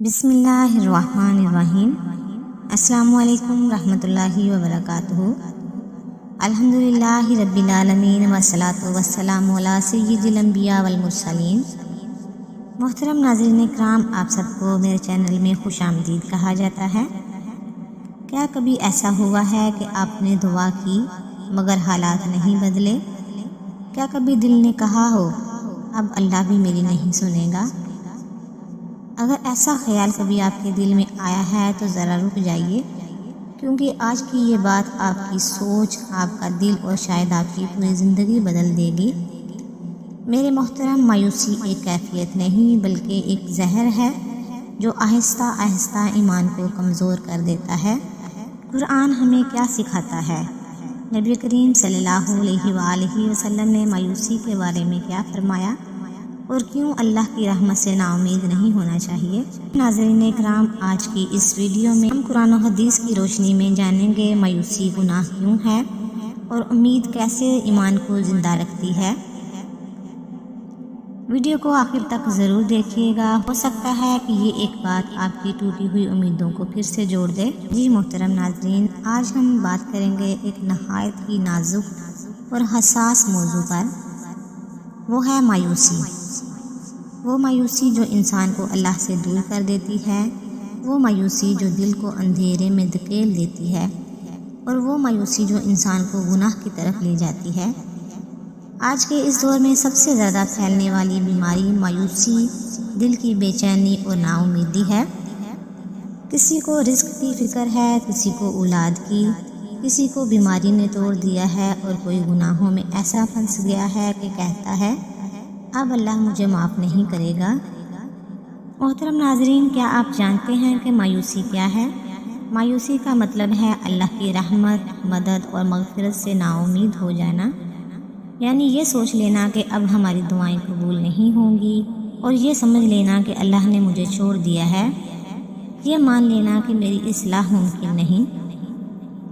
بسم اللہ الرحمن الرحیم۔ السلام علیکم ورحمۃ اللہ وبرکاتہ۔ الحمدللہ رب العالمین والصلاۃ والسلام علی سید الانبیاء والمرسلین۔ محترم ناظرین کرام، آپ سب کو میرے چینل میں خوش آمدید کہا جاتا ہے۔ کیا کبھی ایسا ہوا ہے کہ آپ نے دعا کی مگر حالات نہیں بدلے؟ کیا کبھی دل نے کہا ہو اب اللہ بھی میری نہیں سنے گا؟ اگر ایسا خیال کبھی آپ کے دل میں آیا ہے تو ذرا رک جائیے، کیونکہ آج کی یہ بات آپ کی سوچ، آپ کا دل اور شاید آپ کی پوری زندگی بدل دے گی۔ میرے محترم، مایوسی ایک کیفیت نہیں بلکہ ایک زہر ہے جو آہستہ آہستہ ایمان کو کمزور کر دیتا ہے۔ قرآن ہمیں کیا سکھاتا ہے؟ نبی کریم صلی اللہ علیہ وآلہ وسلم نے مایوسی کے بارے میں کیا فرمایا اور کیوں اللہ کی رحمت سے نا امید نہیں ہونا چاہیے؟ ناظرین اکرام، آج کی اس ویڈیو میں ہم قرآن و حدیث کی روشنی میں جانیں گے مایوسی گناہ کیوں ہے اور امید کیسے ایمان کو زندہ رکھتی ہے۔ ویڈیو کو آخر تک ضرور دیکھیے گا، ہو سکتا ہے کہ یہ ایک بات آپ کی ٹوٹی ہوئی امیدوں کو پھر سے جوڑ دے۔ جی محترم ناظرین، آج ہم بات کریں گے ایک نہایت ہی نازک اور حساس موضوع پر، وہ ہے مایوسی۔ وہ مایوسی جو انسان کو اللہ سے دور کر دیتی ہے، وہ مایوسی جو دل کو اندھیرے میں دھکیل دیتی ہے، اور وہ مایوسی جو انسان کو گناہ کی طرف لے جاتی ہے۔ آج کے اس دور میں سب سے زیادہ پھیلنے والی بیماری مایوسی، دل کی بے چینی اور نا امیدی ہے۔ کسی کو رزق کی فکر ہے، کسی کو اولاد کی، کسی کو بیماری نے توڑ دیا ہے، اور کوئی گناہوں میں ایسا پھنس گیا ہے کہ کہتا ہے اب اللہ مجھے معاف نہیں کرے گا۔ محترم ناظرین، کیا آپ جانتے ہیں کہ مایوسی کیا ہے؟ مایوسی کا مطلب ہے اللہ کی رحمت، مدد اور مغفرت سے نا امید ہو جانا، یعنی یہ سوچ لینا کہ اب ہماری دعائیں قبول نہیں ہوں گی، اور یہ سمجھ لینا کہ اللہ نے مجھے چھوڑ دیا ہے، یہ مان لینا کہ میری اصلاح ممکن نہیں۔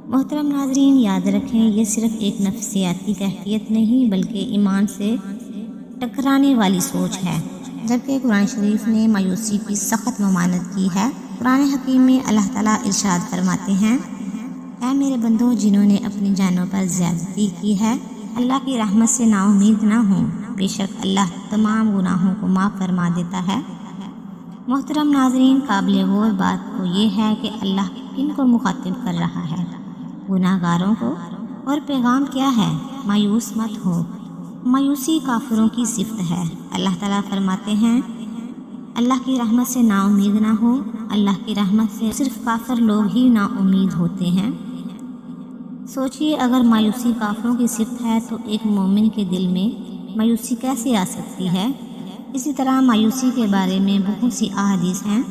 محترم ناظرین، یاد رکھیں، یہ صرف ایک نفسیاتی کیفیت نہیں بلکہ ایمان سے ٹکرانے والی سوچ ہے، جبکہ قرآن شریف نے مایوسی کی سخت ممانعت کی ہے۔ قرآن حکیم میں اللہ تعالیٰ ارشاد فرماتے ہیں، اے میرے بندو، جنہوں نے اپنی جانوں پر زیادتی کی ہے، اللہ کی رحمت سے نا امید نہ ہوں، بے شک اللہ تمام گناہوں کو معاف فرما دیتا ہے۔ محترم ناظرین، قابل غور بات تو یہ ہے کہ اللہ کن کو مخاطب کر رہا ہے؟ گناہ گاروں کو۔ اور پیغام کیا ہے؟ مایوس مت ہو۔ مایوسی کافروں کی صفت ہے۔ اللہ تعالیٰ فرماتے ہیں اللہ کی رحمت سے نا امید نہ ہو۔ اللہ کی رحمت سے صرف کافر لوگ ہی نا امید ہوتے ہیں۔ سوچئے، اگر مایوسی کافروں کی صفت ہے تو ایک مومن کے دل میں مایوسی کیسے آ سکتی ہے؟ اسی طرح مایوسی کے بارے میں بہت سی احادیث ہیں۔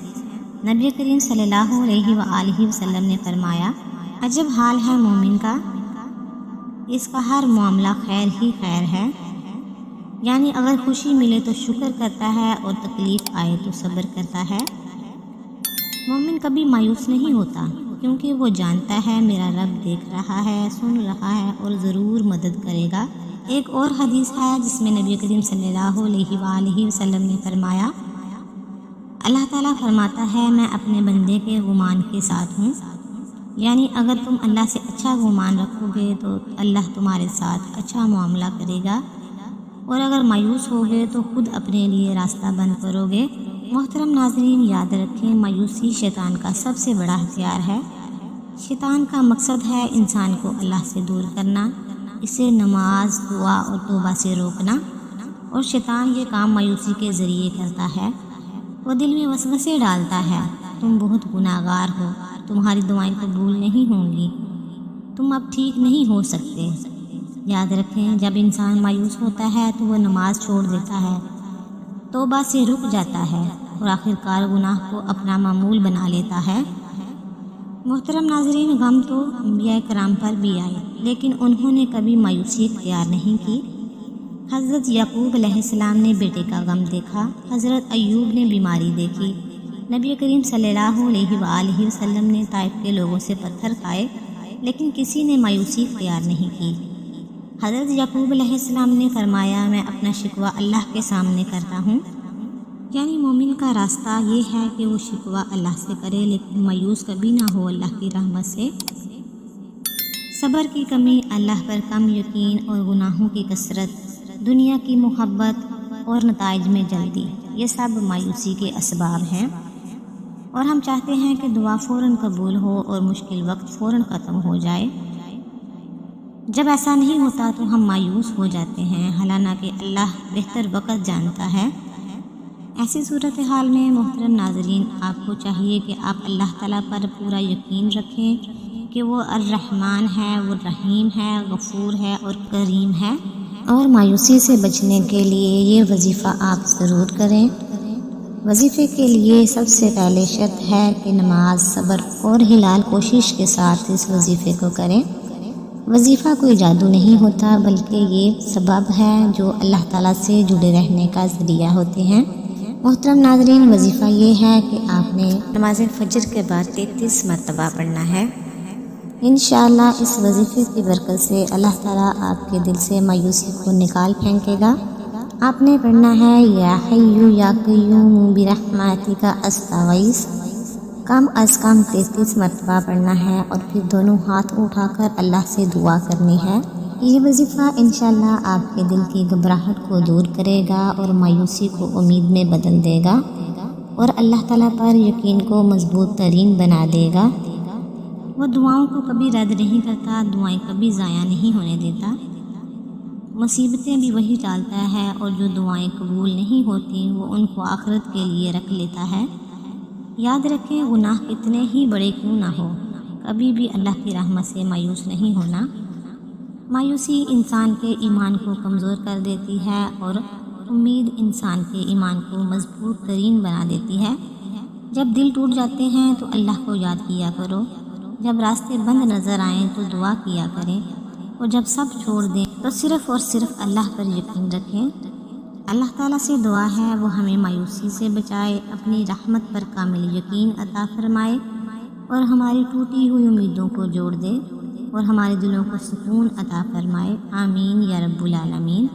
نبی کریم صلی اللہ علیہ وآلہ وسلم نے فرمایا، عجب حال ہے مومن کا، اس کا ہر معاملہ خیر ہی خیر ہے، یعنی اگر خوشی ملے تو شکر کرتا ہے اور تکلیف آئے تو صبر کرتا ہے۔ مومن کبھی مایوس نہیں ہوتا، کیونکہ وہ جانتا ہے میرا رب دیکھ رہا ہے، سن رہا ہے اور ضرور مدد کرے گا۔ ایک اور حدیث ہے جس میں نبی کریم صلی اللہ علیہ وآلہ وسلم نے فرمایا، اللہ تعالیٰ فرماتا ہے میں اپنے بندے کے گمان کے ساتھ ہوں، یعنی اگر تم اللہ سے اچھا گمان رکھو گے تو اللہ تمہارے ساتھ اچھا معاملہ کرے گا، اور اگر مایوس ہوگے تو خود اپنے لیے راستہ بند کرو گے۔ محترم ناظرین، یاد رکھیں، مایوسی شیطان کا سب سے بڑا ہتھیار ہے۔ شیطان کا مقصد ہے انسان کو اللہ سے دور کرنا، اسے نماز، دعا اور توبہ سے روکنا، اور شیطان یہ کام مایوسی کے ذریعے کرتا ہے۔ وہ دل میں وسوسے ڈالتا ہے، تم بہت گناہ گار ہو، تمہاری دعائیں قبول نہیں ہوں گی، تم اب ٹھیک نہیں ہو سکتے۔ یاد رکھیں، جب انسان مایوس ہوتا ہے تو وہ نماز چھوڑ دیتا ہے، توبہ سے رک جاتا ہے، اور آخر کار گناہ کو اپنا معمول بنا لیتا ہے۔ محترم ناظرین، غم تو انبیاء کرام پر بھی آئے، لیکن انہوں نے کبھی مایوسی اختیار نہیں کی۔ حضرت یعقوب علیہ السلام نے بیٹے کا غم دیکھا، حضرت ایوب نے بیماری دیکھی، نبی کریم صلی اللہ علیہ وآلہ وسلم نے طائف کے لوگوں سے پتھر کھائے، لیکن کسی نے مایوسی اختیار نہیں کی۔ حضرت یعقوب علیہ السلام نے فرمایا، میں اپنا شکوہ اللہ کے سامنے کرتا ہوں، یعنی مومن کا راستہ یہ ہے کہ وہ شکوہ اللہ سے کرے لیکن مایوس کبھی نہ ہو اللہ کی رحمت سے۔ صبر کی کمی، اللہ پر کم یقین اور گناہوں کی کثرت، دنیا کی محبت اور نتائج میں جلدی، یہ سب مایوسی کے اسباب ہیں۔ اور ہم چاہتے ہیں کہ دعا فوراً قبول ہو اور مشکل وقت فوراً ختم ہو جائے۔ جب ایسا نہیں ہوتا تو ہم مایوس ہو جاتے ہیں، حالانکہ اللہ بہتر وقت جانتا ہے۔ ایسی صورتحال میں محترم ناظرین، آپ کو چاہیے کہ آپ اللہ تعالیٰ پر پورا یقین رکھیں کہ وہ الرحمن ہے، وہ رحیم ہے، غفور ہے اور کریم ہے۔ اور مایوسی سے بچنے کے لیے یہ وظیفہ آپ ضرور کریں۔ وظیفے کے لیے سب سے پہلے شرط ہے کہ نماز، صبر اور حلال کوشش کے ساتھ اس وظیفے کو کریں۔ وظیفہ کوئی جادو نہیں ہوتا، بلکہ یہ سبب ہے جو اللہ تعالیٰ سے جڑے رہنے کا ذریعہ ہوتے ہیں۔ محترم ناظرین، وظیفہ یہ ہے کہ آپ نے نماز فجر کے بعد 33 مرتبہ پڑھنا ہے۔ انشاءاللہ اس وظیفے کی برکت سے اللہ تعالیٰ آپ کے دل سے مایوسی کو نکال پھینکے گا۔ آپ نے پڑھنا ہے یا حیّ یا قیوم برحمتک استغیث، کم از کم 33 مرتبہ پڑھنا ہے اور پھر دونوں ہاتھ اٹھا کر اللہ سے دعا کرنی ہے۔ یہ وظیفہ انشاءاللہ آپ کے دل کی گھبراہٹ کو دور کرے گا اور مایوسی کو امید میں بدل دے گا اور اللہ تعالیٰ پر یقین کو مضبوط ترین بنا دے گا۔ وہ دعاؤں کو کبھی رد نہیں کرتا، دعائیں کبھی ضائع نہیں ہونے دیتا، مصیبتیں بھی وہی ٹالتا ہے اور جو دعائیں قبول نہیں ہوتی وہ ان کو آخرت کے لیے رکھ لیتا ہے۔ یاد رکھیں، گناہ کتنے ہی بڑے کیوں نہ ہو، کبھی بھی اللہ کی رحمت سے مایوس نہیں ہونا۔ مایوسی انسان کے ایمان کو کمزور کر دیتی ہے اور امید انسان کے ایمان کو مضبوط ترین بنا دیتی ہے۔ جب دل ٹوٹ جاتے ہیں تو اللہ کو یاد کیا کرو، جب راستے بند نظر آئیں تو دعا کیا کریں، اور جب سب چھوڑ دیں تو صرف اور صرف اللہ پر یقین رکھیں۔ اللہ تعالیٰ سے دعا ہے وہ ہمیں مایوسی سے بچائے، اپنی رحمت پر کامل یقین عطا فرمائے اور ہماری ٹوٹی ہوئی امیدوں کو جوڑ دے اور ہمارے دلوں کو سکون عطا فرمائے۔ آمین یا رب العالمین۔